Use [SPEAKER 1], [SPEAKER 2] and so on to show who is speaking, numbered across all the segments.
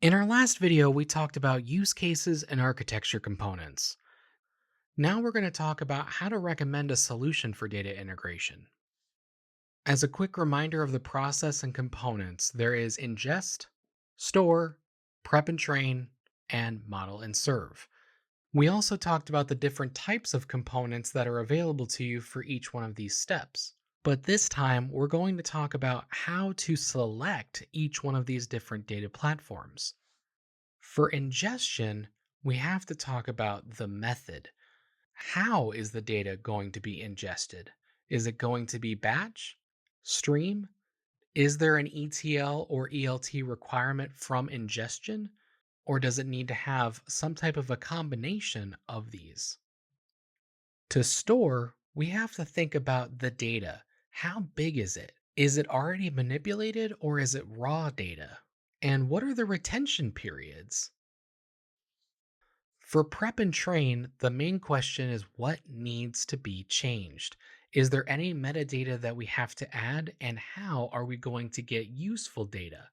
[SPEAKER 1] In our last video, we talked about use cases and architecture components. Now we're going to talk about how to recommend a solution for data integration. As a quick reminder of the process and components, there is ingest, store, prep and train, and model and serve. We also talked about the different types of components that are available to you for each one of these steps. But this time, we're going to talk about how to select each one of these different data platforms. For ingestion, we have to talk about the method. How is the data going to be ingested? Is it going to be batch? Stream? Is there an ETL or ELT requirement from ingestion? Or does it need to have some type of a combination of these? To store, we have to think about the data. How big is it? Is it already manipulated or is it raw data? And what are the retention periods? For prep and train, the main question is what needs to be changed? Is there any metadata that we have to add, and how are we going to get useful data?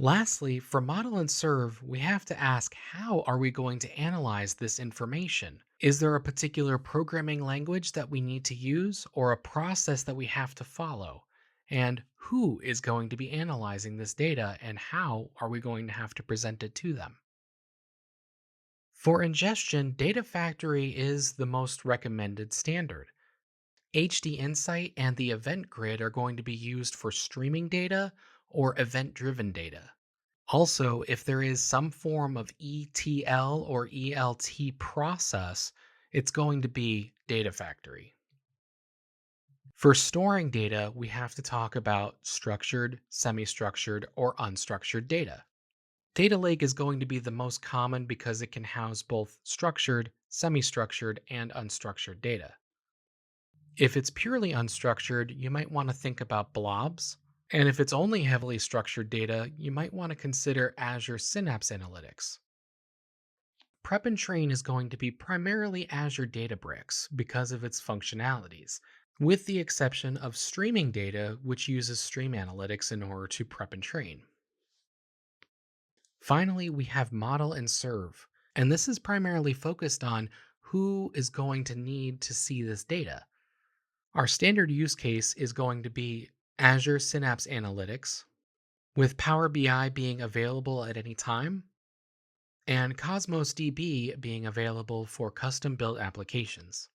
[SPEAKER 1] Lastly, for model and serve, we have to ask how are we going to analyze this information? Is there a particular programming language that we need to use or a process that we have to follow? And who is going to be analyzing this data, and how are we going to have to present it to them? For ingestion, Data Factory is the most recommended standard. HD Insight and the Event Grid are going to be used for streaming data or event driven data. Also, if there is some form of ETL or ELT process, it's going to be Data Factory. For storing data, we have to talk about structured, semi structured, or unstructured data. Data Lake is going to be the most common because it can house both structured, semi structured, and unstructured data. If it's purely unstructured, you might want to think about blobs. And if it's only heavily structured data, you might want to consider Azure Synapse Analytics. Prep and Train is going to be primarily Azure Databricks because of its functionalities, with the exception of streaming data, which uses Stream Analytics in order to prep and train. Finally, we have model and serve, and this is primarily focused on who is going to need to see this data. Our standard use case is going to be Azure Synapse Analytics, with Power BI being available at any time, and Cosmos DB being available for custom built applications.